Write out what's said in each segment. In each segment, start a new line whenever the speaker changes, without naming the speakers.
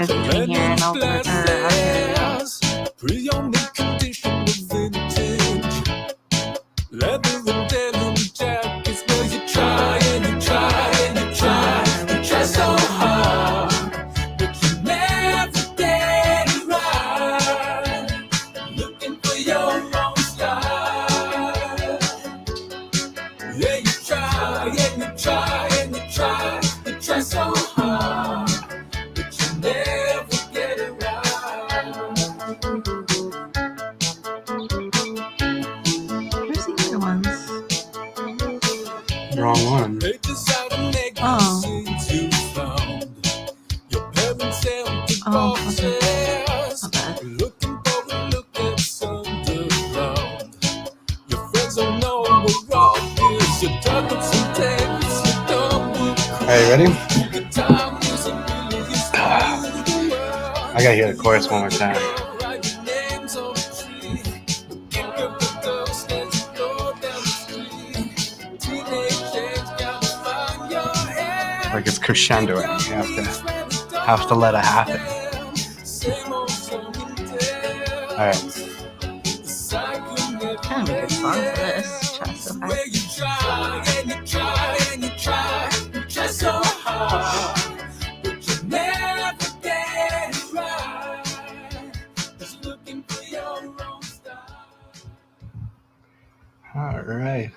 difference between here and Ontario.
Pre-owned condition of vintage. Leather and denim jackets. Well, you try and you try and you try. You try so hard, but you never get it right. Looking for your own style. Yeah, you try and you try and you try. You try so hard, but you never get it right.
Where's the other ones?
Wrong one.
Pages out of magazines you found. Your parents empty
Oh, okay.
boxes.
Not bad.
Looking for a look that's underground. Your friends don't know what rock is. You're talking some tapes. You don't look
Are you ready?
the time music really is the world.
I gotta hear the chorus one more time.
Write your names on the tree. Kick up the dust as you go down the street. Teenage age, gotta find your head.
Like it's crescendoing. You have to let it happen. All right.
Kind of a good song for this. Try so hard.
Where you try and you try and you try so hard, but you never get it right. Just looking for your own style.
All right.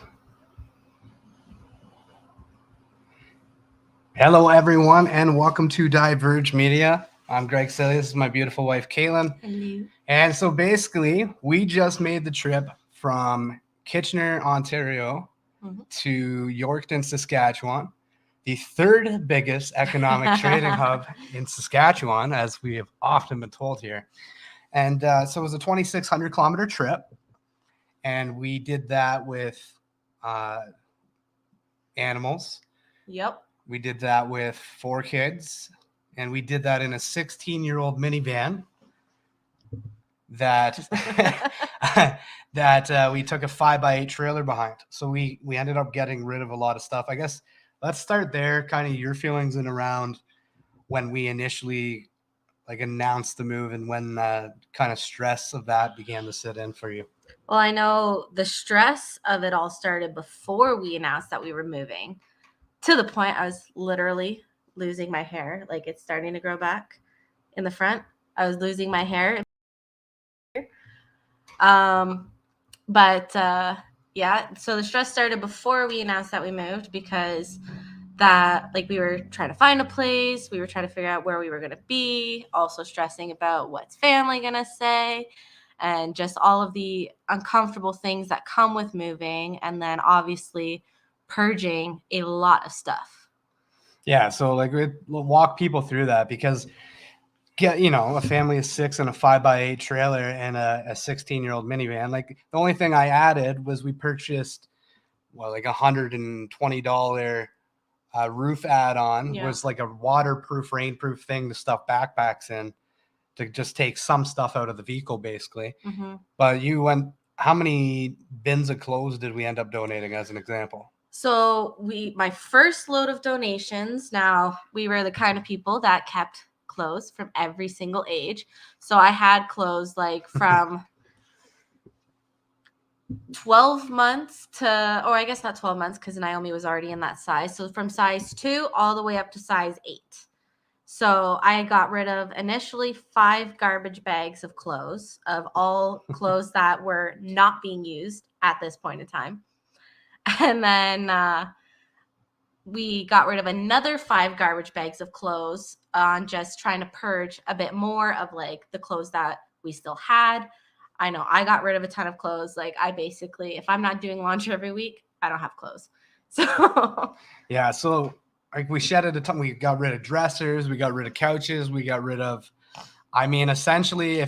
Hello, everyone, and welcome to Diverge Media. I'm Greg Silly. This is my beautiful wife, Kaylin.
Hello.
And so basically, we just made the trip from Kitchener, Ontario to Yorkton, Saskatchewan, the third biggest economic trading hub in Saskatchewan, as we have often been told here. And so it was a 2,600 kilometer trip. And we did that with animals.
Yep.
We did that with 4 kids. And we did that in a 16-year-old minivan that we took a 5x8 trailer behind. So we ended up getting rid of a lot of stuff. I guess let's start there, kind of your feelings in around when we initially announced the move and when kind of stress of that began to sit in for you.
Well, I know the stress of it all started before we announced that we were moving, to the point I was literally losing my hair. Like, it's starting to grow back in the front. I was losing my hair. Yeah, so the stress started before we announced that we moved, because that, like, we were trying to find a place, we were trying to figure out where we were going to be, also stressing about what's family going to say, and just all of the uncomfortable things that come with moving, and then obviously purging a lot of stuff.
Yeah, so we'll walk people through that, because a family of 6 in a 5x8 trailer and a 16-year-old minivan. Like, the only thing I added was we purchased $120 roof add-on.
Yeah.
Was like a waterproof, rainproof thing to stuff backpacks in, to just take some stuff out of the vehicle, basically.
Mm-hmm.
But how many bins of clothes did we end up donating, as an example?
So my first load of donations, now we were the kind of people that kept clothes from every single age. So I had clothes like from 12 months to, or I guess not 12 months, because Naomi was already in that size. So from size 2 all the way up to size 8. So I got rid of initially 5 garbage bags of clothes, of all clothes that were not being used at this point in time. And then we got rid of another 5 garbage bags of clothes on just trying to purge a bit more of like the clothes that we still had. I know I got rid of a ton of clothes. Like, I basically, if I'm not doing laundry every week, I don't have clothes. So
yeah, so like we shedded a ton. We got rid of dressers, we got rid of couches, we got rid of, essentially we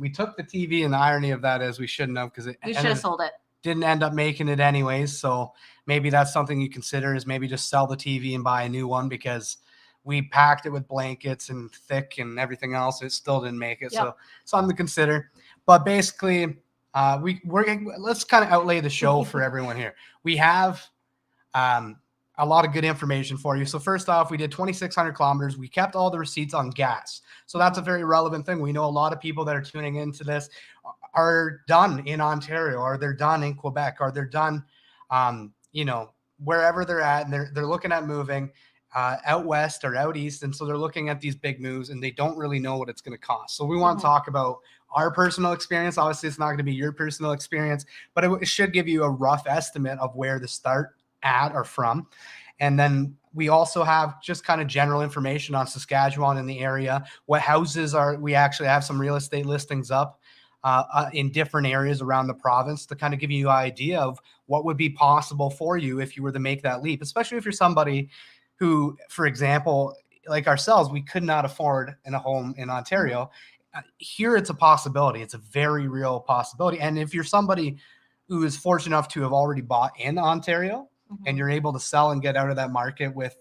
took the TV, and the irony of that is we shouldn't have, because
we should have sold it.
Didn't end up making it anyways. So maybe that's something you consider, is maybe just sell the TV and buy a new one, because we packed it with blankets and thick and everything else. It still didn't make it. Yep. So something to consider. But basically, let's kind of outlay the show for everyone here. We have a a lot of good information for you. So first off, we did 2,600 kilometers. We kept all the receipts on gas. So that's a very relevant thing. We know a lot of people that are tuning into this are done in Ontario, or they're done in Quebec, or they're done, wherever they're at, and they're looking at moving out west or out east. And so they're looking at these big moves and they don't really know what it's going to cost. So we want to talk about our personal experience. Obviously, it's not going to be your personal experience, but it should give you a rough estimate of where to start at or from. And then we also have just kind of general information on Saskatchewan in the area. What houses we actually have some real estate listings up in different areas around the province to kind of give you an idea of what would be possible for you if you were to make that leap, especially if you're somebody who, for example, like ourselves, we could not afford a home in Ontario. Here it's a possibility. It's a very real possibility. And if you're somebody who is fortunate enough to have already bought in Ontario, and you're able to sell and get out of that market with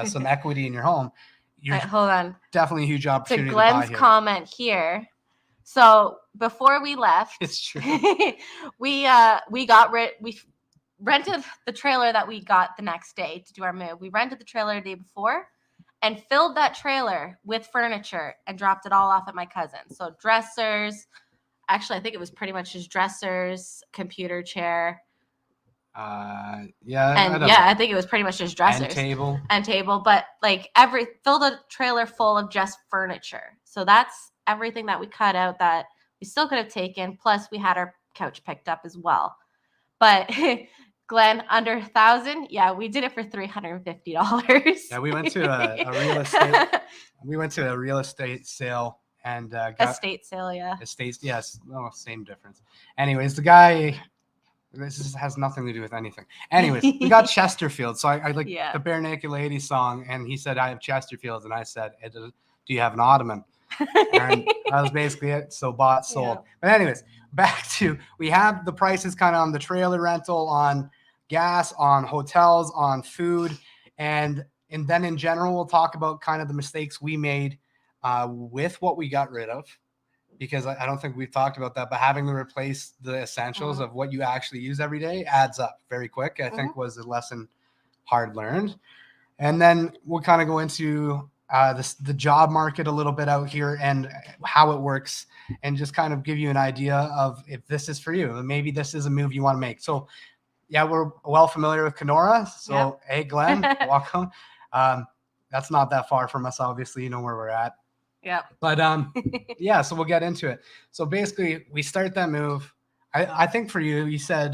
some equity in your home, you're
hold on.
Definitely a huge opportunity
to Glenn's
to buy here.
comment here. So before we left,
it's true.
we rented the trailer that we got the next day to do our move. We rented the trailer the day before and filled that trailer with furniture and dropped it all off at my cousin's. So dressers, actually, I think it was pretty much just dressers, computer chair. I think it was pretty much just dressers and table, but like filled a trailer full of just furniture. So that's everything that we cut out that we still could have taken. Plus we had our couch picked up as well. But Glenn, under 1,000, yeah, we did it for $350.
Yeah, we went to a real estate. We went to a real estate sale and
estate sale, yeah.
Estates, yes, no, same difference. Anyways, the guy. This has nothing to do with anything. Anyways, we got Chesterfield. So I like the Bare Naked Lady song, and he said, "I have Chesterfields," and I said, "Do you have an ottoman?" And that was basically it. So bought, sold. Yeah. But anyways, back to we have the prices kind of on the trailer rental, on gas, on hotels, on food, and then in general, we'll talk about kind of the mistakes we made with what we got rid of. Because I don't think we've talked about that, but having to replace the essentials of what you actually use every day adds up very quick, I think was a lesson hard learned. And then we'll kind of go into the job market a little bit out here and how it works, and just kind of give you an idea of if this is for you. Maybe this is a move you want to make. So, yeah, we're well familiar with Kenora. So, Hey, Glenn, welcome. That's not that far from us, obviously. You know where we're at.
Yeah.
But so we'll get into it. So basically we start that move. I think for you, you said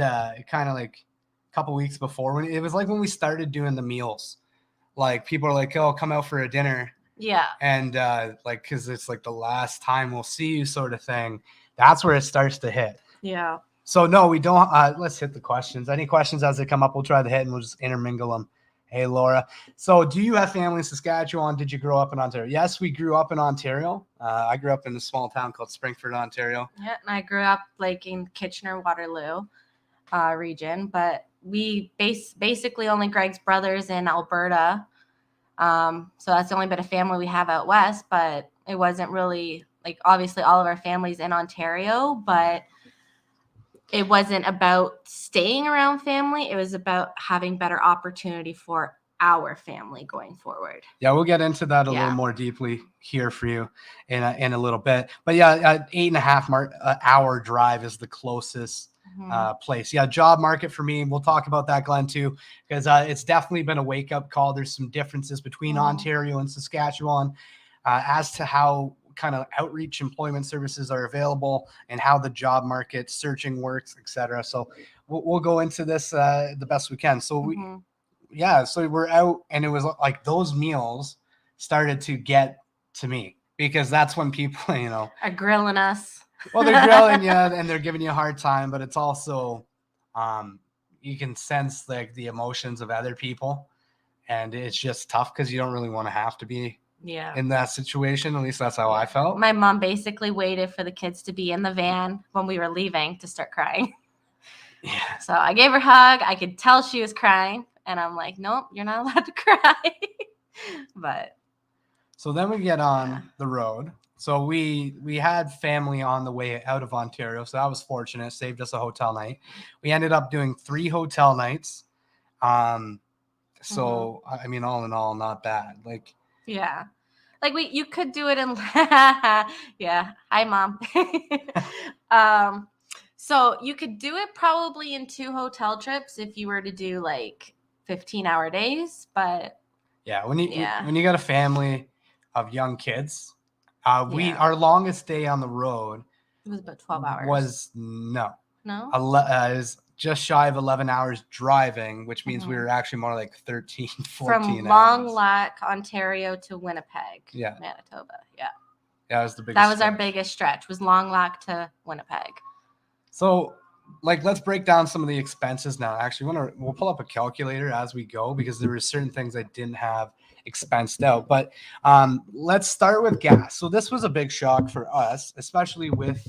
kind of like a couple weeks before, when it was like when we started doing the meals, like people are like, "Oh, come out for a dinner."
Yeah.
And like, cause it's like the last time we'll see you sort of thing. That's where it starts to hit.
Yeah.
So no, we don't. Let's hit the questions. Any questions as they come up, we'll try to hit and we'll just intermingle them. Hey, Laura. So do you have family in Saskatchewan? Did you grow up in Ontario? Yes, we grew up in Ontario. I grew up in a small town called Springford, Ontario.
Yeah, and I grew up like in Kitchener-Waterloo region, but we basically only Greg's brothers in Alberta. So that's the only bit of family we have out west, but it wasn't really like obviously all of our family's in Ontario, but it wasn't about staying around family. It was about having better opportunity for our family going forward.
Yeah, we'll get into that a little more deeply here for you in a little bit. But yeah, 8.5 hour drive is the closest place. Yeah, job market for me. We'll talk about that, Glenn, too, because it's definitely been a wake up call. There's some differences between Ontario and Saskatchewan as to how kind of outreach employment services are available and how the job market searching works, etc. So we'll go into this the best we can. So so we're out, and it was like those meals started to get to me, because that's when people,
are grilling us.
Well, they're grilling you and they're giving you a hard time, but it's also you can sense like the emotions of other people, and it's just tough because you don't really want to have to be in that situation. At least that's how I felt.
My mom basically waited for the kids to be in the van when we were leaving to start crying.
Yeah.
So I gave her a hug. I could tell she was crying, and I'm like, nope, you're not allowed to cry. But
so then we get on the road. So we had family on the way out of Ontario, so that was fortunate. Saved us a hotel night. We ended up doing 3 hotel nights. So I mean, all in all, not bad. Like,
Yeah. Like you could do it in yeah. Hi, Mom. So you could do it probably in 2 hotel trips if you were to do like 15-hour days, but
yeah, when you
Yeah.
when you got a family of young kids,
Yeah.
our longest day on the road
it was about 12 hours.
was
no?
is just shy of 11 hours driving, which means we were actually more like 13, 14
From
hours.
Long Lac, Ontario to Winnipeg,
Yeah.
Manitoba. Yeah.
Yeah, that was the biggest.
That was our
stretch.
biggest stretch, was Long Lac to Winnipeg.
So, like, let's break down some of the expenses now. Actually, we'll pull up a calculator as we go because there were certain things I didn't have expensed out. But let's start with gas. So this was a big shock for us, especially with,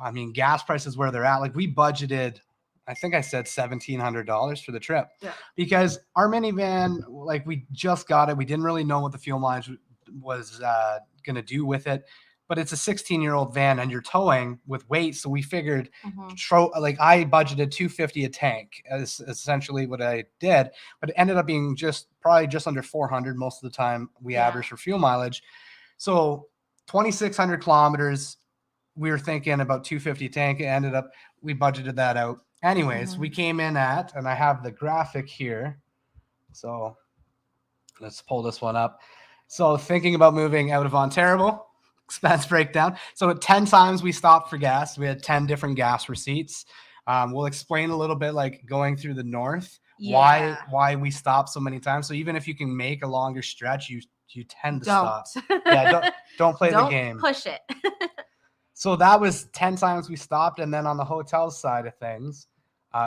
I mean, gas prices where they're at. Like, we budgeted, I think I said $1,700 for the trip.
Yeah.
Because our minivan, like, we just got it. We didn't really know what the fuel mileage was going to do with it. But it's a 16-year-old van and you're towing with weight. So we figured, like, I budgeted $250 a tank is essentially what I did. But it ended up being probably just under 400 most of the time we average for fuel mileage. So 2,600 kilometers. We were thinking about $250 a tank. It ended up, we budgeted that out. Anyways, we came in at, and I have the graphic here. So let's pull this one up. So thinking about moving out of Ontario, expense breakdown. So at 10 times we stopped for gas. We had 10 different gas receipts. We'll explain a little bit, like going through the north, why we stop so many times. So even if you can make a longer stretch, you tend to stop. Yeah, don't play the game.
Push it.
So that was 10 times we stopped. And then on the hotel side of things,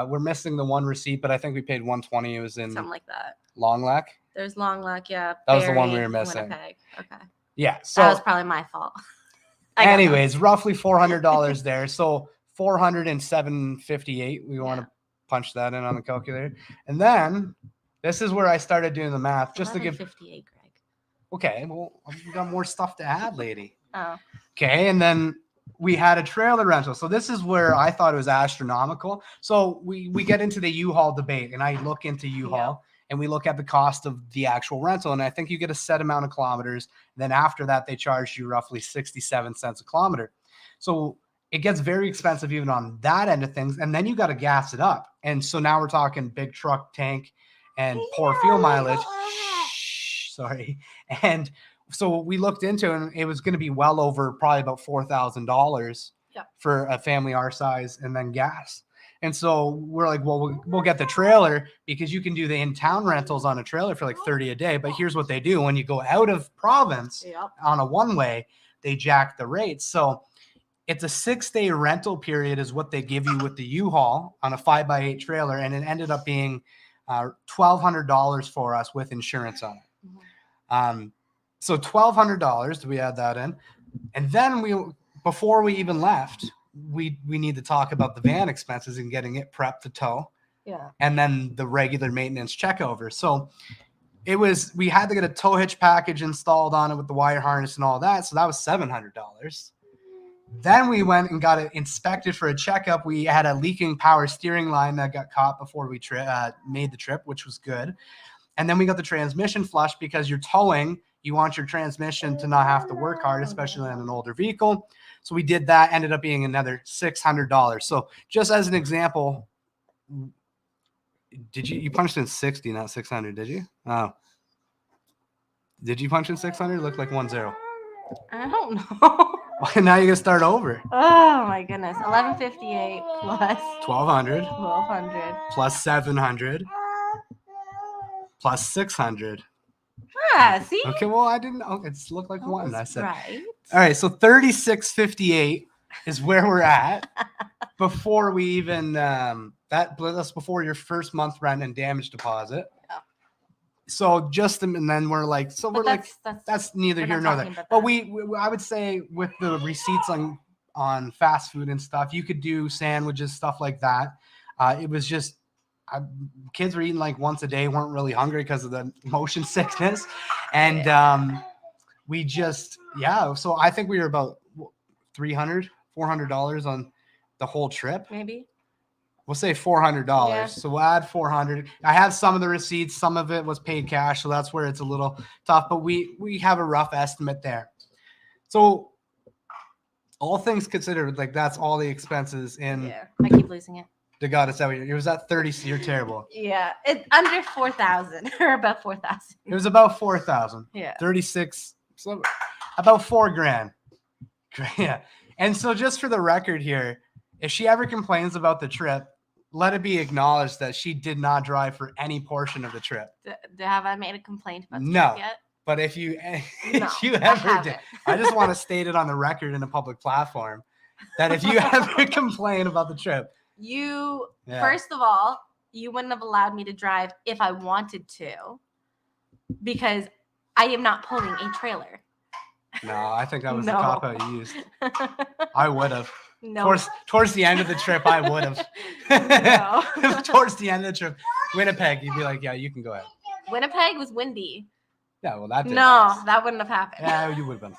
we're missing the one receipt, but I think we paid $120. It was in
something like that.
Long Lac.
There's Long Lac, yeah.
That was the one we were missing.
Winnipeg. Okay.
Yeah. So
that was probably my fault.
Anyways, roughly $400 there. So $407.58. We want to punch that in on the calculator. And then this is where I started doing the math just to give
58, Greg.
Okay, well, we got more stuff to add, lady.
Oh.
Okay, and then we had a trailer rental. So this is where I thought it was astronomical. So we get into the U-Haul debate, and I look into U-Haul. And we look at the cost of the actual rental. And I think you get a set amount of kilometers. Then after that, they charge you roughly 67 cents a kilometer. So it gets very expensive even on that end of things. And then you got to gas it up. And so now we're talking big truck tank and poor fuel mileage. Sorry. And so we looked into it, and it was going to be well over probably about $4,000 for a family our size, and then gas. And so we're like, well, we'll get the trailer because you can do the in-town rentals on a trailer for like $30 a day. But here's what they do. When you go out of province on a one-way, they jack the rates. So it's a 6-day rental period is what they give you with the U-Haul on a 5x8 trailer. And it ended up being $1,200 for us with insurance on it. So $1,200, do we add that in? And then before we even left, we need to talk about the van expenses and getting it prepped to tow.
Yeah. And
then the regular maintenance checkover. So we had to get a tow hitch package installed on it with the wire harness and all that. So that was $700. Then we went and got it inspected for a checkup. We had a leaking power steering line that got caught before we made the trip, which was good. And then we got the transmission flushed because you're towing. You want your transmission to not have to work hard, especially on an older vehicle. So we did that, ended up being another $600. So just as an example, you punched in 60, not 600, did you? Oh. Did you punch in 600? It looked like 10.
I don't know.
Now you're going to start over.
Oh my goodness. 1158 plus
1200.
1200.
Plus 700. Plus 600.
Ah, see?
Okay, well, I didn't know. It looked like one. I said.
Right.
All right, so 3658 is where we're at before we even that's before your first month rent and damage deposit. Yeah. So and then we're like, so we're like, that's neither here nor there. But I would say with the receipts on fast food and stuff, you could do sandwiches, stuff like that. It was just. Kids were eating like once a day, weren't really hungry because of the motion sickness. And we just, so I think we were about $300, $400 on the whole trip.
Maybe.
we'll say $400.
Yeah.
So we'll add 400. I have some of the receipts. Some of it was paid cash. So that's where it's a little tough, but we have a rough estimate there. So all things considered, like that's all the expenses in
Yeah, I keep losing it.
the God, it's that it was at 30. You're terrible.
Yeah, it's under 4,000 or about 4,000.
It was about 4,000.
Yeah.
36. So about $4,000. Yeah. And so just for the record here, if she ever complains about the trip, let it be acknowledged that she did not drive for any portion of the trip.
Have I made a complaint about the
No.
trip yet?
But if you
No,
if you
I
ever did,
haven't.
I just want to state it on the record in a public platform that if you ever complain about the trip,
You,
Yeah.
first of all, you wouldn't have allowed me to drive if I wanted to because I am not pulling a trailer.
no, I think that was the
No.
cop out you used. I would have.
No.
Towards the end of the trip, I would have.
No.
Towards the end of the trip, Winnipeg, you'd be like, yeah, you can go ahead.
Winnipeg was windy.
Yeah, well, that didn't
No,
last.
that wouldn't have happened.
Yeah, you would have been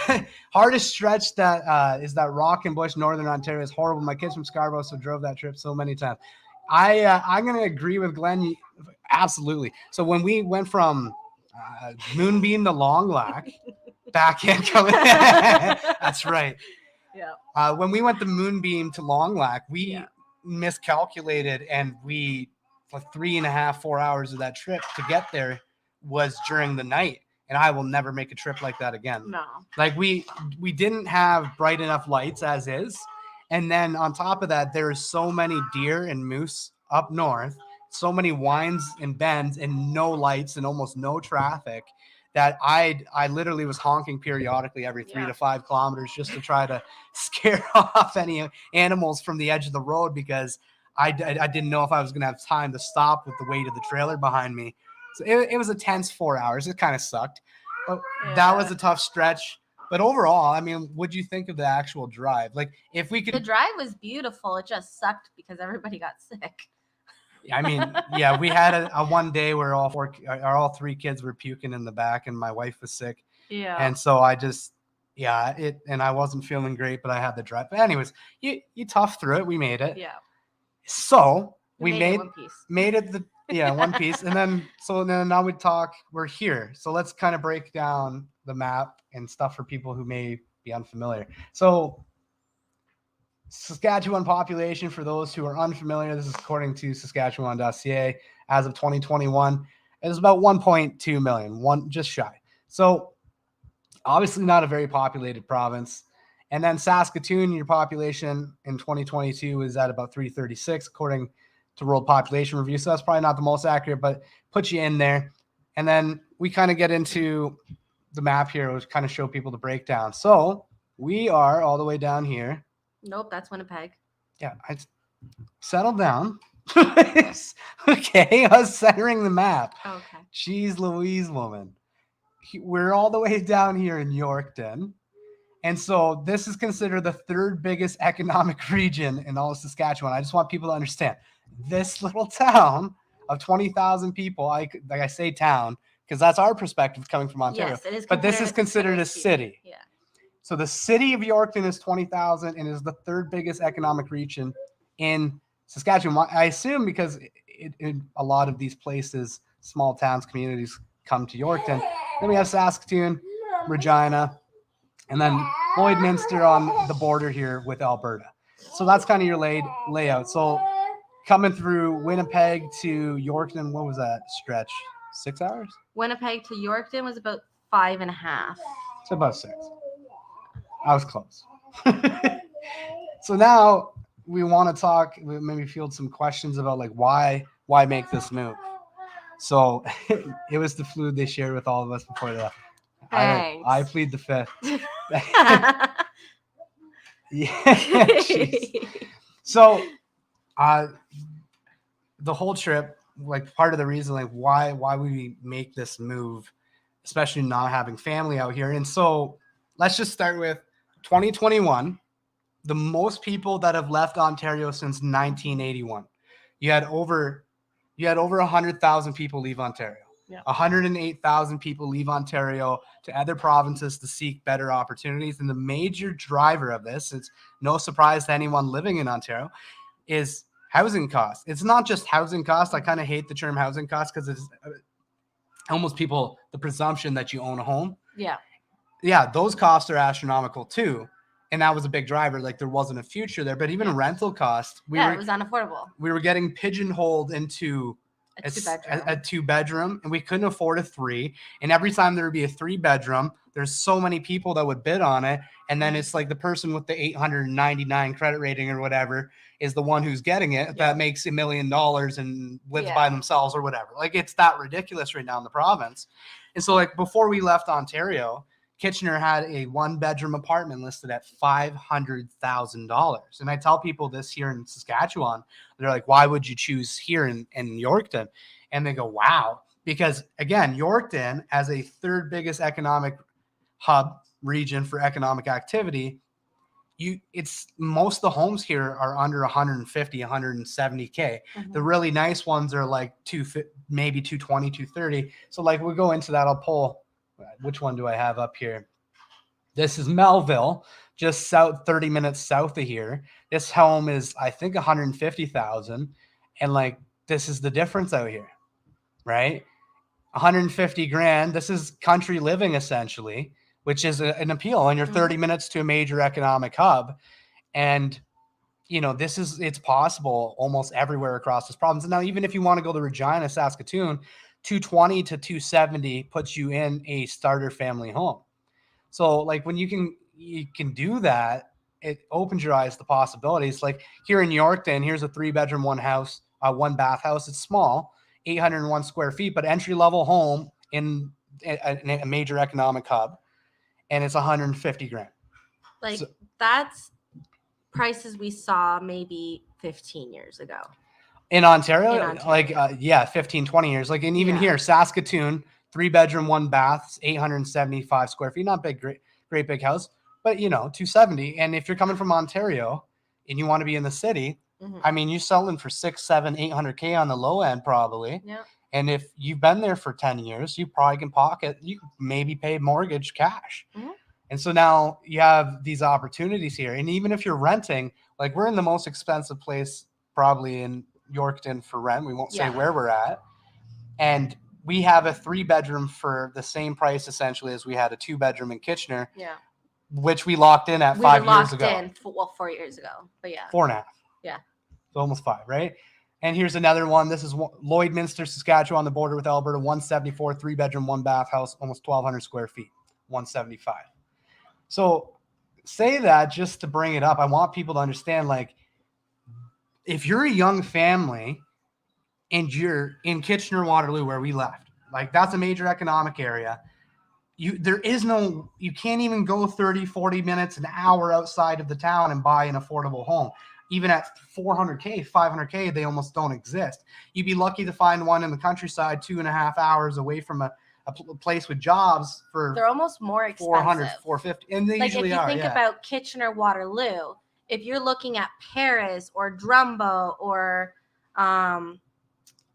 fine. Hardest stretch that is that Rock and Bush, Northern Ontario is horrible. My kids from Scarborough so drove that trip so many times. I'm gonna agree with Glenn. Absolutely. So when we went from Moonbeam to Long Lac, back in coming. That's right.
Yeah.
When we went to Moonbeam to Long Lac, we
Yeah.
miscalculated, and we for 3.5, 4 hours of that trip to get there was during the night. And I will never make a trip like that again.
No.
Like we didn't have bright enough lights as is. And then on top of that, there's so many deer and moose up north, so many winds and bends and no lights and almost no traffic that I literally was honking periodically every 3 to 5 kilometers just to try to scare off any animals from the edge of the road because I didn't know if I was going to have time to stop with the weight of the trailer behind me. So it was a tense 4 hours. It kind of sucked. But that was a tough stretch. But overall, I mean, what'd you think of the actual drive? Like, if we
The
could,
drive was beautiful. It just sucked because everybody got sick.
I mean, yeah, we had a one day where all 3 kids were puking in the back and my wife was sick.
Yeah.
And so I just, and I wasn't feeling great, but I had the drive. But anyways, you tough through it. We made it.
Yeah.
So we
it
made
one piece.
it one piece. And then now we're here. So let's kind of break down the map and stuff for people who may be unfamiliar. So Saskatchewan population, for those who are unfamiliar, this is according to Saskatchewan.ca as of 2021, it is about 1.2 million, just shy. So obviously not a very populated province. And then Saskatoon, your population in 2022 is at about 336, according to World Population Review. So that's probably not the most accurate, but put you in there. And then we kind of get into the map here, which kind of show people the breakdown. So we are all the way down here.
Nope, that's Winnipeg.
Yeah, I settled down. Okay, I was centering the map.
Okay.
Jeez Louise, woman. We're all the way down here in Yorkton. And so this is considered the 3rd biggest economic region in all of Saskatchewan. I just want people to understand this little town of 20,000 people. Like I say town, because that's our perspective coming from Ontario.
Yes, it is.
But this is considered a city.
Yeah.
So the city of Yorkton is 20,000 and is the 3rd biggest economic region in Saskatchewan. I assume because a lot of these places, small towns, communities come to Yorkton. Then we have Saskatoon, Regina, and then Lloydminster on the border here with Alberta. So that's kind of your layout. So coming through Winnipeg to Yorkton, what was that stretch? 6 hours?
Winnipeg to Yorkton was about 5.5.
It's about 6. I was close. So now we want to talk, maybe field some questions about like why make this move. So it was the fluid they shared with all of us before they left. I plead the 5th. Yeah. Geez. So the whole trip, like part of the reason like why we make this move, especially not having family out here. And so let's just start with 2021, the most people that have left Ontario since 1981. You had over 100,000 people leave Ontario.
Yeah.
108,000 people leave Ontario to other provinces to seek better opportunities. And the major driver of this, it's no surprise to anyone living in Ontario, is housing costs. It's not just housing costs. I kind of hate the term housing costs because it's almost the presumption that you own a home.
Yeah.
Yeah, those costs are astronomical too. And that was a big driver. Like there wasn't a future there, but even rental costs,
it was unaffordable.
We were getting pigeonholed into a 2-bedroom, and we couldn't afford a 3. And every time there would be a 3-bedroom, there's so many people that would bid on it. And then it's like the person with the 899 credit rating or whatever is the one who's getting it that makes $1 million and lives by themselves or whatever. Like it's that ridiculous right now in the province. And so like before we left Ontario, Kitchener had a 1-bedroom apartment listed at $500,000. And I tell people this here in Saskatchewan, they're like, why would you choose here in Yorkton? And they go, wow. Because again, Yorkton, as a 3rd biggest economic hub region for economic activity, it's most of the homes here are under 150, 170K. The really nice ones are like maybe 220, 230. So like we'll go into that. I'll pull. Which one do I have up here? This is Melville, just 30 minutes south of here. This home is, I think, 150,000. And like, this is the difference out here, right? 150 grand. This is country living essentially, which is an appeal. And you're 30 minutes to a major economic hub. And, you know, it's possible almost everywhere across this province. And now, even if you want to go to Regina, Saskatoon, 220 to 270 puts you in a starter family home. So like when you can do that, it opens your eyes to possibilities. Like here in Yorkton, here's a 3-bedroom, 1-bath house. It's small, 801 square feet, but entry-level home in a major economic hub, and it's 150 grand.
Like that's prices we saw maybe 15 years ago.
In Ontario, like 15, 20 years. Like, and even here, Saskatoon, 3-bedroom, 1-bath, 875 square feet. Not big, great big house, but 270. And if you're coming from Ontario and you want to be in the city, I mean, you're selling for 600, 700, 800K on the low end probably.
Yeah.
And if you've been there for 10 years, you probably can you maybe pay mortgage cash. And so now you have these opportunities here. And even if you're renting, like we're in the most expensive place probably in Yorkton for rent. We won't say where we're at. And we have a 3-bedroom for the same price essentially as we had a 2-bedroom in Kitchener. Yeah. Which we locked in at 5 years ago.
4 years ago. But
4.5. Yeah. So almost 5, right? And here's another one. This is Lloydminster, Saskatchewan, on the border with Alberta, 174, 3-bedroom, 1-bath house, almost 1,200 square feet, 175. So say that just to bring it up. I want people to understand, like, if you're a young family and you're in Kitchener-Waterloo where we left, like that's a major economic area, you can't even go 30, 40 minutes, an hour outside of the town and buy an affordable home. Even at 400K, 500K, they almost don't exist. You'd be lucky to find one in the countryside 2.5 hours away from a place with jobs for
they're almost more expensive.
400, 450. And they usually are.
If you think about Kitchener-Waterloo, if you're looking at Paris or Drumbo or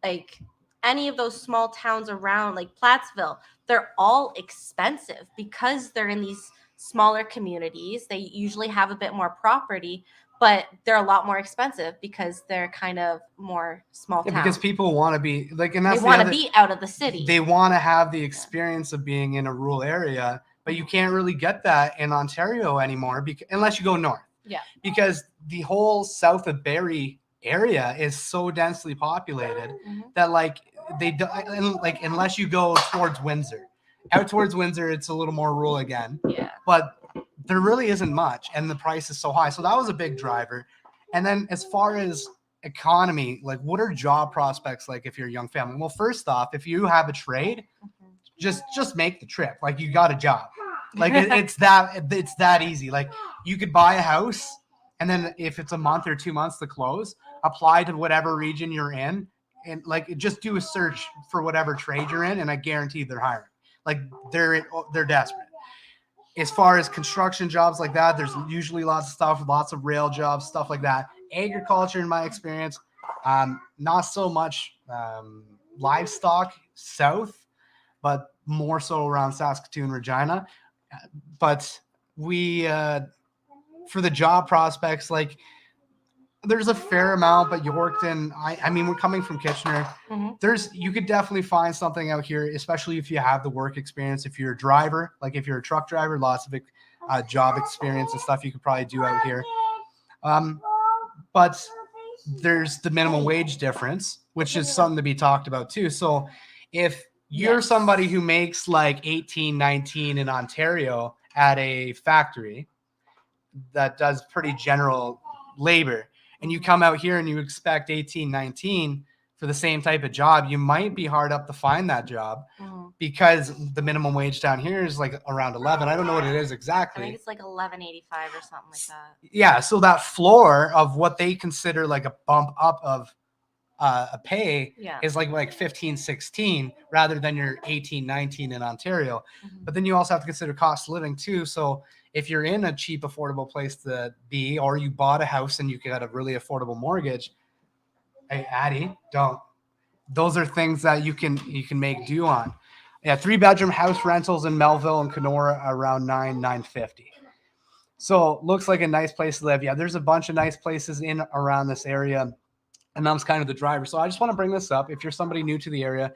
like any of those small towns around, like Plattsville, they're all expensive because they're in these smaller communities. They usually have a bit more property, but they're a lot more expensive because they're kind of more small town.
Because people want to be like, and that's
they want to be out of the city.
They want to have the experience of being in a rural area, but you can't really get that in Ontario anymore unless you go north.
Yeah.
Because the whole south of Barrie area is so densely populated that like unless you go towards Windsor. Out towards Windsor, it's a little more rural again.
Yeah.
But there really isn't much, and the price is so high. So that was a big driver. And then as far as economy, like what are job prospects like if you're a young family? Well, first off, if you have a trade, just make the trip. Like you got a job. Like it's that easy. Like you could buy a house, and then if it's a month or 2 months to close, apply to whatever region you're in, and like just do a search for whatever trade you're in, and I guarantee they're hiring. Like they're desperate. As far as construction jobs like that, there's usually lots of stuff, lots of rail jobs, stuff like that. Agriculture, in my experience, not so much livestock south, but more so around Saskatoon, Regina. But we, for the job prospects, like there's a fair amount, but Yorkton, I mean, we're coming from Kitchener. You could definitely find something out here, especially if you have the work experience. If you're a driver, like if you're a truck driver, lots of job experience and stuff you could probably do out here. But there's the minimum wage difference, which is something to be talked about too. So if you're somebody who makes like 18, 19 in Ontario at a factory that does pretty general labor, and you come out here and you expect 18, 19 for the same type of job, you might be hard up to find that job because the minimum wage down here is like around 11. I don't know what it is exactly.
I think it's like 11.85 or something like that.
Yeah, so that floor of what they consider like a bump up of a pay is like 15, 16 rather than your 18, 19 in Ontario. But then you also have to consider cost of living too. So if you're in a cheap, affordable place to be, or you bought a house and you got a really affordable mortgage, hey, Addie, those are things that you can make do on. Yeah, 3-bedroom house rentals in Melville and Kenora around $950. So looks like a nice place to live. Yeah, there's a bunch of nice places in around this area, and I'm kind of the driver. So I just want to bring this up. If you're somebody new to the area,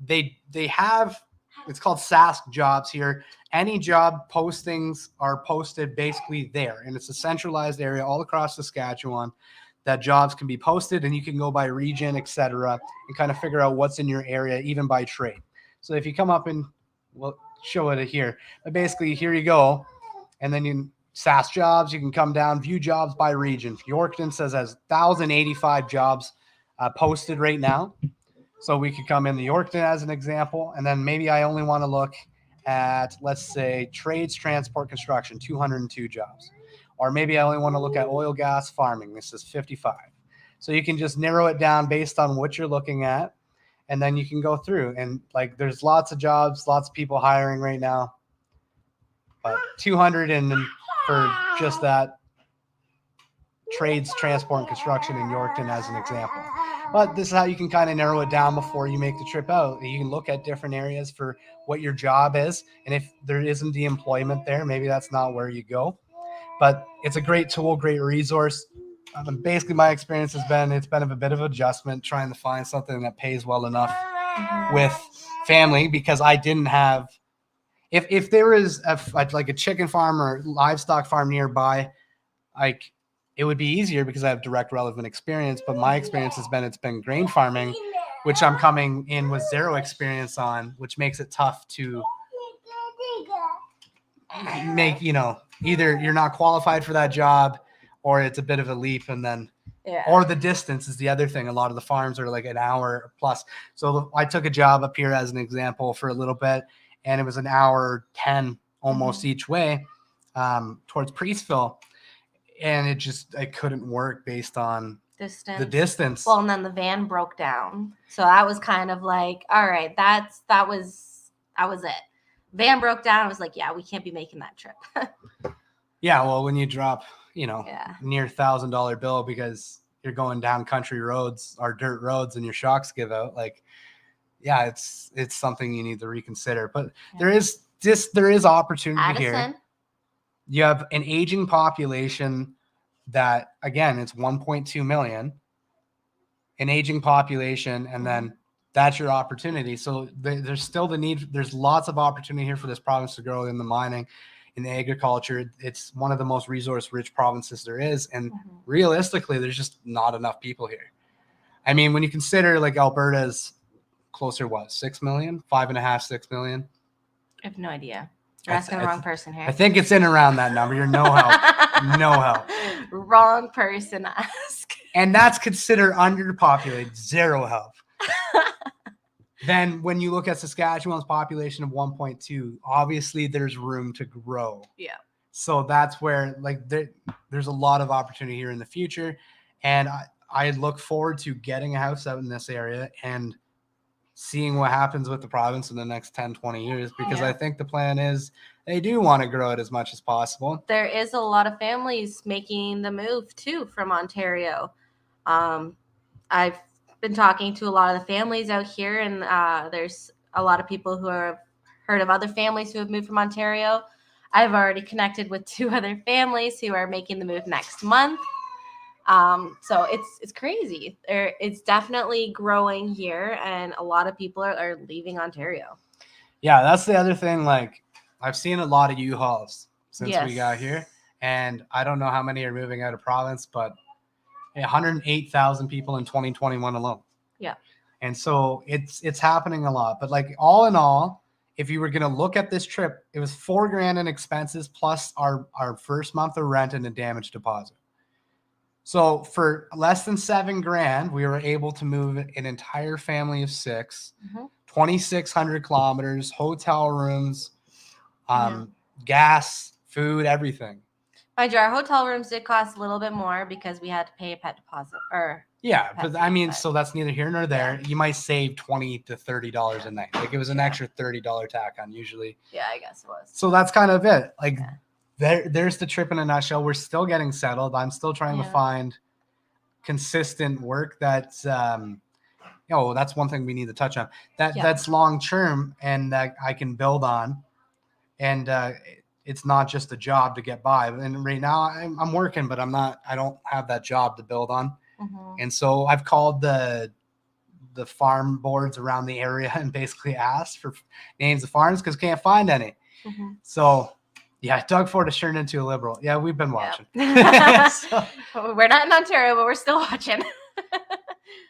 they have, it's called Sask Jobs here. Any job postings are posted basically there, and it's a centralized area all across Saskatchewan that jobs can be posted, and you can go by region, etc., and kind of figure out what's in your area, even by trade. So if you come up and we'll show it here, but basically here you go, and then you Sask Jobs, you can come down, view jobs by region. Yorkton says has 1,085 jobs posted right now. So we could come in the Yorkton as an example, and then maybe I only want to look at, let's say, trades, transport, construction, 202 jobs. Or maybe I only want to look at oil, gas, farming. This is 55. So you can just narrow it down based on what you're looking at, and then you can go through. And like, there's lots of jobs, lots of people hiring right now. But 200 and for just that trades, transport, and construction in Yorkton as an example. But this is how you can kind of narrow it down before you make the trip out. You can look at different areas for what your job is. And if there isn't the employment there, maybe that's not where you go. But it's a great tool, great resource. Basically, my experience has been, it's been a bit of adjustment trying to find something that pays well enough with family, because I didn't have, if there is like a chicken farm or livestock farm nearby, like it would be easier because I have direct relevant experience. But my experience has been, it's been grain farming, which I'm coming in with zero experience on, which makes it tough to make, either you're not qualified for that job or it's a bit of a leap. And then, or the distance is the other thing. A lot of the farms are like an hour plus. So I took a job up here as an example for a little bit, and it was an hour 10 almost each way towards Priestville. And I couldn't work based on the distance.
Well, and then the van broke down. So that was kind of like, all right, that was it. Van broke down. I was like, yeah, we can't be making that trip.
Yeah, well, when you drop, near $1,000 bill because you're going down country roads or dirt roads and your shocks give out, like, yeah, it's something you need to reconsider. But there is opportunity here. You have an aging population that, again, it's 1.2 million, an aging population, and then that's your opportunity. So there's still the need. There's lots of opportunity here for this province to grow in the mining, in the agriculture. It's one of the most resource-rich provinces there is. And realistically, there's just not enough people here. I mean, when you consider like Alberta's closer, 6 million, 5.5, 6 million?
I have no idea. You're asking the wrong person here.
I think it's in around that number. You're no help. No help.
Wrong person to ask.
And that's considered underpopulated, zero help. Then when you look at Saskatchewan's population of 1.2, obviously there's room to grow.
Yeah.
So that's where like there's a lot of opportunity here in the future. And I look forward to getting a house out in this area and seeing what happens with the province in the next 10, 20 years, because I think the plan is they do want to grow it as much as possible.
There is a lot of families making the move too from Ontario. I've been talking to a lot of the families out here, and there's a lot of people who have heard of other families who have moved from Ontario. I've already connected with 2 other families who are making the move next month. So it's crazy. It's definitely growing here, and a lot of people are leaving Ontario.
Yeah, that's the other thing. Like, I've seen a lot of U-Hauls since we got
Yes.
here, and I don't know how many are moving out of province, but 108,000 people in 2021 alone.
Yeah.
And so it's happening a lot. But like all in all, if you were gonna look at this trip, it was $4,000 in expenses plus our first month of rent and a damage deposit. So for less than $7,000, we were able to move an entire family of 6, 2,600 kilometers, hotel rooms, gas, food, everything.
Mind you, our hotel rooms did cost a little bit more because we had to pay a pet deposit.
But I mean, so that's neither here nor there. You might save $20 to $30 a night. Like it was an extra $30 tack on usually.
Yeah, I guess it was.
So that's kind of it. Like there's the trip in a nutshell. We're still getting settled. I'm still trying to find consistent work that's that's one thing we need to touch on. That's long term and that I can build on. And it's not just a job to get by. And right now I'm working, but I don't have that job to build on. And so I've called the farm boards around the area and basically asked for names of farms because can't find any. So yeah, Doug Ford has turned into a liberal. Yeah, we've been watching.
So, we're not in Ontario, but we're still watching.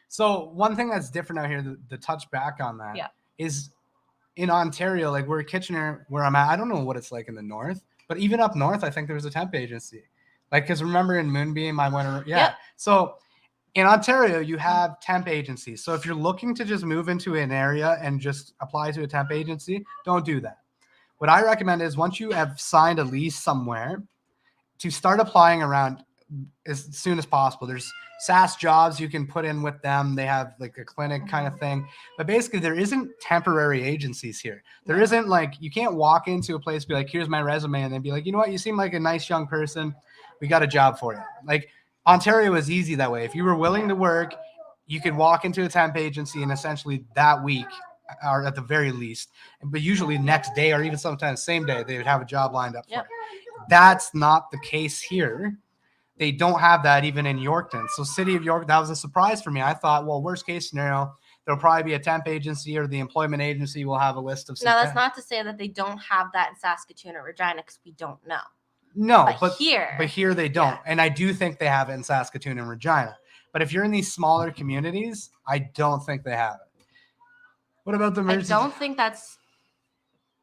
So one thing that's different out here, the touch back on that is in Ontario, like we're Kitchener, where I'm at. I don't know what it's like in the north, but even up north, I think there was a temp agency. Like, because remember in Moonbeam, I went, So in Ontario, you have temp agencies. So if you're looking to just move into an area and just apply to a temp agency, don't do that. What I recommend is once you have signed a lease somewhere, to start applying around as soon as possible. There's SAS jobs you can put in with them. They have like a clinic kind of thing. But basically, there isn't temporary agencies here. There isn't like, you can't walk into a place, be like, here's my resume, and then be like, you know what, you seem like a nice young person. We got a job for you. Like, Ontario is easy that way. If you were willing to work, you could walk into a temp agency and essentially that week, or at the very least, but usually next day or even sometimes same day, they would have a job lined up for you. That's not the case here. They don't have that even in Yorkton. So City of York, that was a surprise for me. I thought, well, worst case scenario, there'll probably be a temp agency or the employment agency will have a list of.
Now, that's not to say that they don't have that in Saskatoon or Regina because we don't know.
No, but here they don't. And I do think they have it in Saskatoon and Regina. But if you're in these smaller communities, I don't think they have it. What about the emergency?
I don't think that's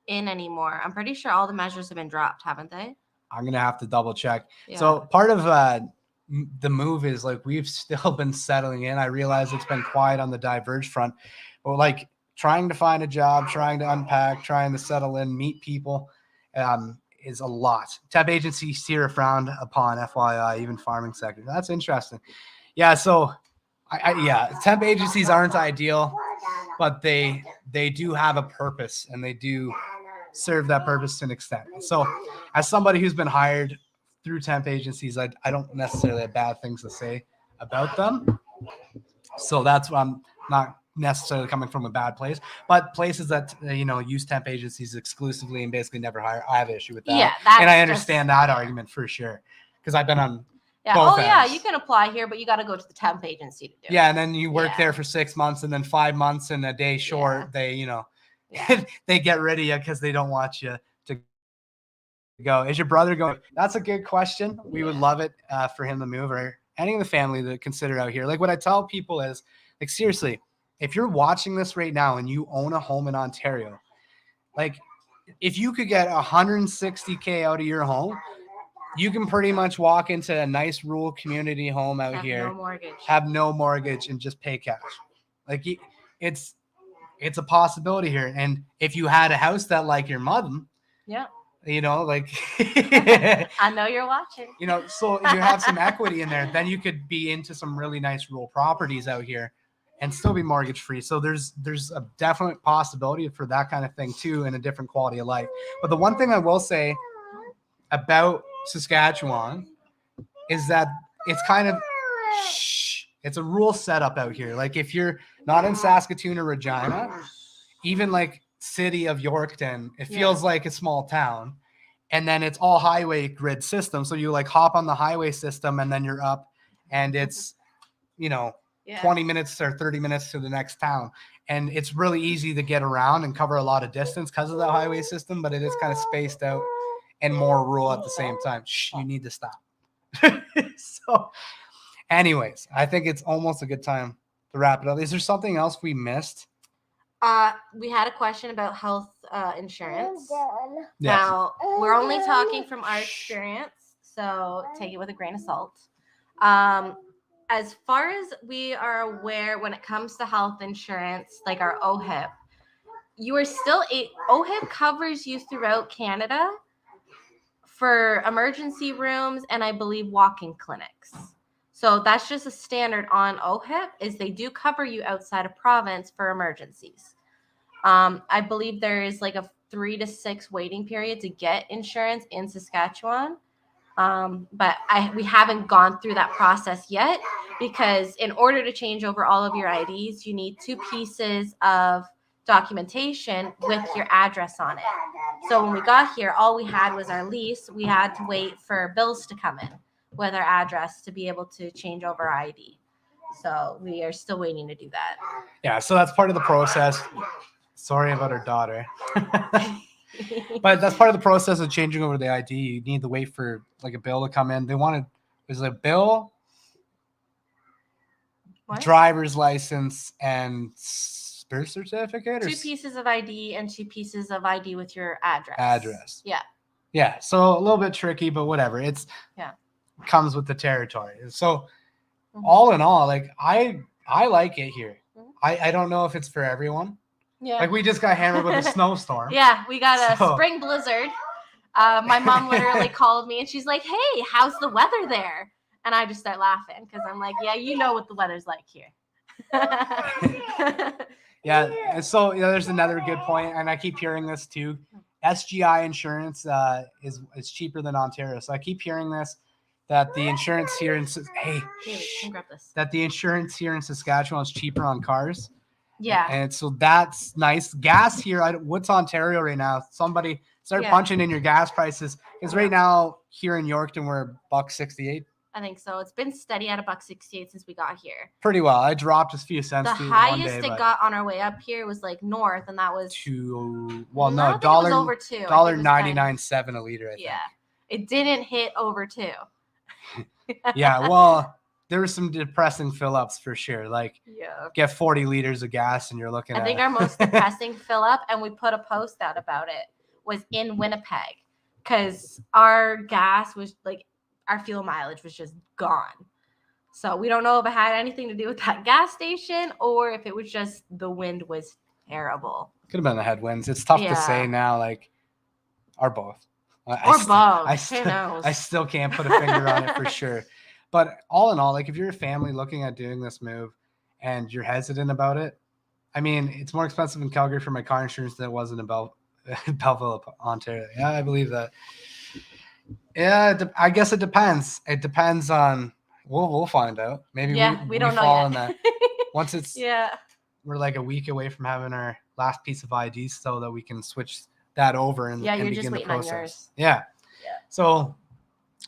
in anymore. I'm pretty sure all the measures have been dropped, haven't they?
I'm going to have to double check. So part of the move is like we've still been settling in. I realize it's been quiet on the Diverge front, but like trying to find a job, trying to unpack, trying to settle in, meet people is a lot. Temp agencies here are frowned upon, FYI, even farming sector. That's interesting. Yeah, so temp agencies aren't ideal, but they do have a purpose and they do serve that purpose to an extent. So as somebody who's been hired through temp agencies, I don't necessarily have bad things to say about them. So that's why I'm not necessarily coming from a bad place, but places that, use temp agencies exclusively and basically never hire, I have an issue with that.
Yeah,
and I understand that argument for sure. Because I've been on
you can apply here, but you got to go to the temp agency to do it.
Yeah, and then you work there for 6 months and then 5 months and a day short, they they get rid of you because they don't want you to go. Is your brother going? That's a good question. We would love it for him to move, or any of the family to consider out here. Like what I tell people is, like, seriously, if you're watching this right now and you own a home in Ontario, like if you could get $160K out of your home, you can pretty much walk into a nice rural community home out here, have no mortgage, and just pay cash. Like it's a possibility here. And if you had a house that like your mom, like
I know you're watching.
So if you have some equity in there, then you could be into some really nice rural properties out here and still be mortgage free. So there's a definite possibility for that kind of thing too, and a different quality of life. But the one thing I will say about Saskatchewan is that it's kind of it's a rural setup out here. Like if you're not in Saskatoon or Regina, even like City of Yorkton, it feels like a small town. And then it's all highway grid system. So you like hop on the highway system and then you're up and it's,
Yeah.
20 minutes or 30 minutes to the next town. And it's really easy to get around and cover a lot of distance because of the highway system, but it is kind of spaced out and more rural at the same time. Shh, you need to stop. So, anyways, I think it's almost a good time to wrap it up. Is there something else we missed?
We had a question about health insurance.
Yes.
Now, we're only talking from our experience, so take it with a grain of salt. As far as we are aware, when it comes to health insurance, like our OHIP, you are still OHIP covers you throughout Canada for emergency rooms and I believe walk-in clinics. So that's just a standard on OHIP, is they do cover you outside of province for emergencies. I believe there is like a 3 to 6 waiting period to get insurance in Saskatchewan. But we haven't gone through that process yet, because in order to change over all of your IDs, you need 2 pieces of documentation with your address on it. So when we got here, all we had was our lease. We had to wait for bills to come in with our address to be able to change over our ID. So we are still waiting to do that.
Yeah, so that's part of the process. Sorry about her daughter. But that's part of the process of changing over the ID. You need to wait for like a bill to come in. They wanted, there's a bill,
What?
driver's license, and birth certificate. Or
2 pieces of ID and 2 pieces of ID with your address.
Address.
Yeah.
Yeah, so a little bit tricky, but whatever. It's comes with the territory. So all in all, like I like it here. I don't know if it's for everyone.
Yeah.
Like we just got hammered with a snowstorm.
Yeah, we got a spring blizzard. My mom literally called me and she's like, "Hey, how's the weather there?" And I just start laughing because I'm like, "Yeah, you know what the weather's like here."
Yeah, and so there's another good point, and I keep hearing this too. SGI insurance is cheaper than Ontario, so I keep hearing this, that the insurance here in that the insurance here in Saskatchewan is cheaper on cars.
Yeah,
and so that's nice. Gas here, what's Ontario right now? Somebody start punching in your gas prices, because right now here in Yorkton we're $1.68.
I think so. It's been steady at $1.68 since we got here.
Pretty well. I dropped a few cents.
The highest it got on our way up here was like north, and that was
dollar
over $2.
$1.99.7 a liter. I think.
Yeah, it didn't hit over $2.
Yeah, well, there were some depressing fill-ups for sure. Like, get 40 liters of gas, and you're looking at.
I think our most depressing fill-up, and we put a post out about it, was in Winnipeg, because our gas was like. Our fuel mileage was just gone. So we don't know if it had anything to do with that gas station or if it was just the wind was terrible.
Could have been the headwinds. It's tough to say now, like, or both.
Both.
Who knows? I still can't put a finger on it for sure. But all in all, like, if you're a family looking at doing this move and you're hesitant about it, I mean, it's more expensive in Calgary for my car insurance than it was in Belleville, Ontario. Yeah, I believe that. Yeah, I guess it depends. It depends on. We'll find out. Maybe we don't know yet. That. Once it's we're like a week away from having our last piece of ID, so that we can switch that over and
you're
begin
just
the
waiting
process.
On yours.
Yeah. So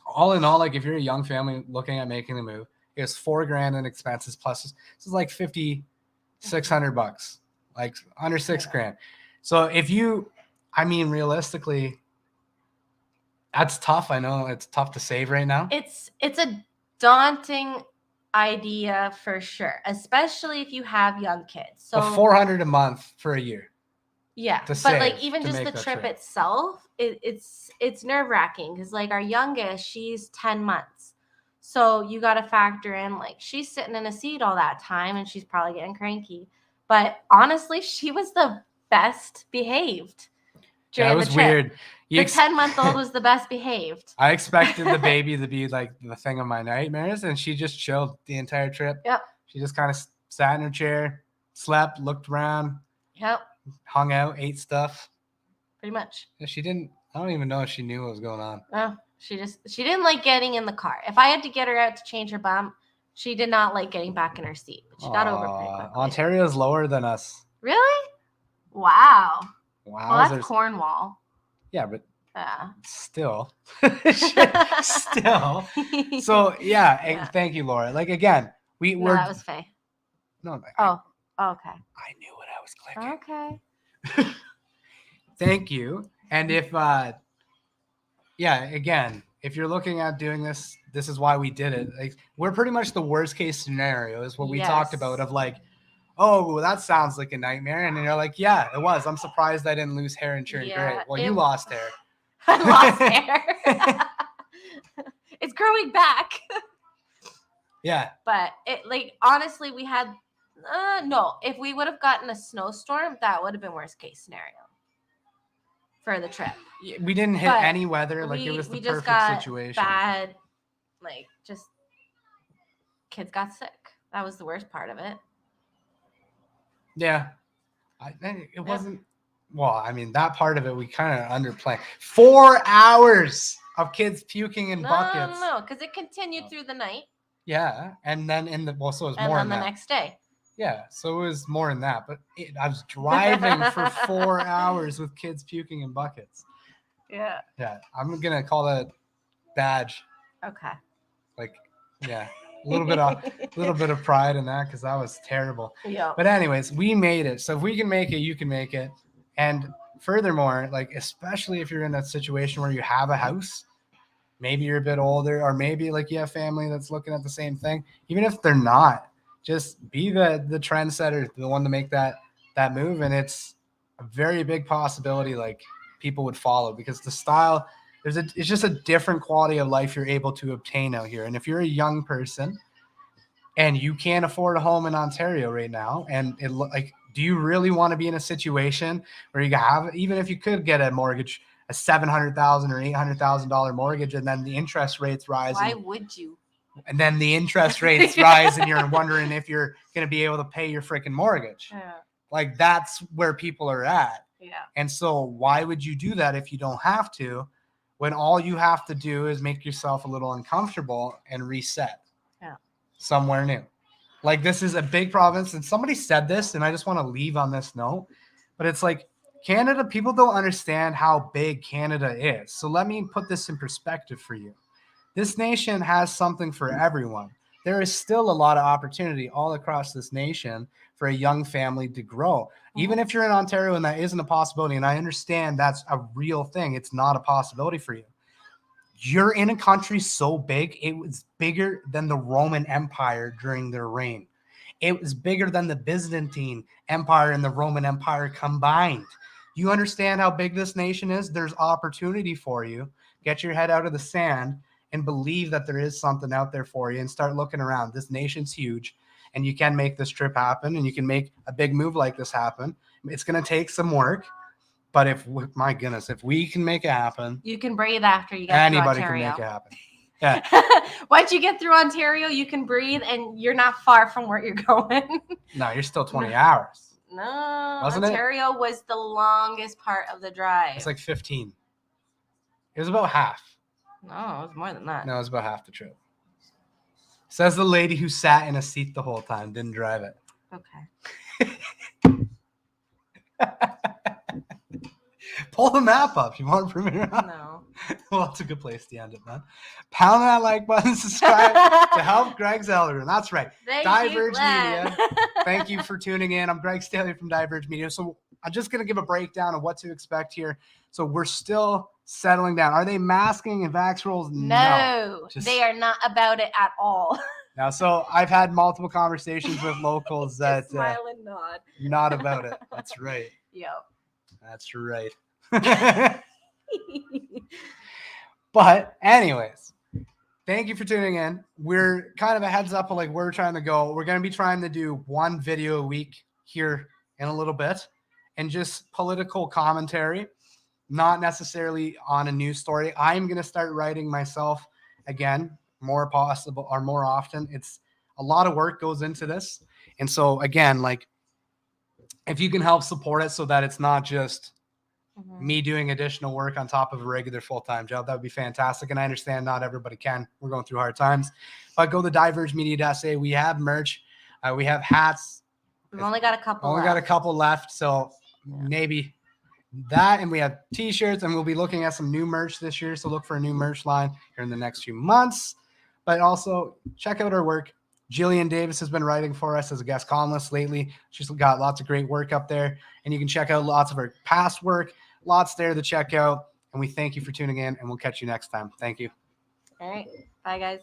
all in all, like if you're a young family looking at making the move, it's $4,000 in expenses plus this is like $5,600, like under $6,000. So if you, I mean, realistically. That's tough. I know it's tough to save right now.
It's a daunting idea for sure, especially if you have young kids. So
$400 a month for a year.
Yeah, but like even just the trip itself, it's nerve-wracking because like our youngest, she's 10 months. So you got to factor in like she's sitting in a seat all that time and she's probably getting cranky. But honestly, she was the best behaved during the trip.
Weird.
The 10-month-old was the best behaved.
I expected the baby to be like the thing of my nightmares, and she just chilled the entire trip.
Yep.
She just kind of sat in her chair, slept, looked around.
Yep.
Hung out, ate stuff.
Pretty much.
She didn't. I don't even know if she knew what was going on.
Oh, she didn't like getting in the car. If I had to get her out to change her bump, she did not like getting back in her seat. But she got over pretty quickly.
Ontario's lower than us.
Really? Wow.
Wow.
Well, that's Cornwall.
Yeah, but
Yeah.
Still. Still. So yeah,
Yeah.
thank you, Laura. Like again,
No,
we're
that was Faye.
no.
Oh, okay.
I knew what I was clicking.
Okay.
Thank you. And if yeah, again, if you're looking at doing this, this is why we did it. Like we're pretty much the worst case scenario is what we talked about
Yes.
of like, oh, well, that sounds like a nightmare. And then you're like, yeah, it was. I'm surprised I didn't lose hair and turn
Yeah,
gray. Well, you
it-
lost hair.
I lost hair. It's growing back.
Yeah.
But it like honestly, we had no. If we would have gotten a snowstorm, that would have been worst case scenario for the trip.
We didn't hit
But
any weather. Like it was the
we just
perfect
got
situation.
bad, like just kids got sick. That was the worst part of it.
Yeah. It wasn't. Well, I mean, that part of it we kind of underplay. 4 hours of kids puking in buckets.
No, because it continued through the night.
Yeah, and then so it was
And
more
then
than
the
that.
next day.
Yeah, so it was more than that. But I was driving for 4 hours with kids puking in buckets.
Yeah.
Yeah, I'm gonna call that badge.
Okay.
Like, yeah, a little bit of pride in that because that was terrible.
Yeah.
But anyways, we made it. So if we can make it, you can make it. And furthermore, like especially if you're in a situation where you have a house, maybe you're a bit older, or maybe like you have family that's looking at the same thing. Even if they're not, just be the trendsetter, the one to make that move. And it's a very big possibility like people would follow because the style it's just a different quality of life you're able to obtain out here. And if you're a young person and you can't afford a home in Ontario right now, and do you really want to be in a situation where you have, even if you could get a mortgage, a $700,000 or $800,000 mortgage, and then the interest rates rise?
Why would you?
And then the interest rates rise, and you're wondering if you're going to be able to pay your freaking mortgage.
Yeah.
Like that's where people are at.
Yeah.
And so why would you do that if you don't have to, when all you have to do is make yourself a little uncomfortable and reset somewhere new? Like this is a big province. And somebody said this, and I just want to leave on this note, but it's like Canada, people don't understand how big Canada is. So let me put this in perspective for you. This nation has something for everyone. There is still a lot of opportunity all across this nation for a young family to grow. Even if you're in Ontario and that isn't a possibility, and I understand that's a real thing, it's not a possibility for you. You're in a country so big, it was bigger than the Roman Empire during their reign. It was bigger than the Byzantine Empire and the Roman Empire combined. You understand how big this nation is? There's opportunity for you. Get your head out of the sand and believe that there is something out there for you and start looking around. This nation's huge and you can make this trip happen and you can make a big move like this happen. It's going to take some work, but if we can make it happen,
you can breathe after you get
anybody
through Ontario.
can make it happen. Yeah.
Once you get through Ontario, you can breathe and you're not far from where you're going.
No, you're still 20 hours.
No,
Wasn't it?
Ontario was the longest part of the drive.
It's like 15. It was about half.
No, it was more than that.
No, it was about half the trip. Says the lady who sat in a seat the whole time, didn't drive it.
Okay.
Pull the map up. You want to prove it around?
No.
Well, that's a good place to end it, man. Pound that like button, subscribe to help Greg Zelder. And that's right.
Thank
Diverge
you, Glenn.
Media. Thank you for tuning in. I'm Greg Staley from Diverge Media. So I'm just going to give a breakdown of what to expect here. So we're still settling down. Are they masking and vax rules?
No,
Just-
they are not about it at all.
Now, so I've had multiple conversations with locals that
Smile and nod.
not about it. That's right.
Yep.
That's right. But anyways, thank you for tuning in. We're kind of a heads up of like where we're trying to go. We're going to be trying to do one video a week here in a little bit and just political commentary, not necessarily on a news story. I'm going to start writing myself again, more possible or more often. It's a lot of work goes into this. And so again, like if you can help support it so that it's not just me doing additional work on top of a regular full-time job, that would be fantastic. And I understand not everybody can. We're going through hard times. But go to divergemedia.ca. We have merch. We have hats.
We've only got a couple
Only
left.
got a couple left. So
Yeah.
maybe that, and we have t-shirts, and we'll be looking at some new merch this year. So look for a new merch line here in the next few months. But also check out our work. Jillian Davis has been writing for us as a guest columnist lately. She's got lots of great work up there, and you can check out lots of her past work. Lots there to check out. And we thank you for tuning in, and we'll catch you next time. Thank you.
All right. Bye, guys.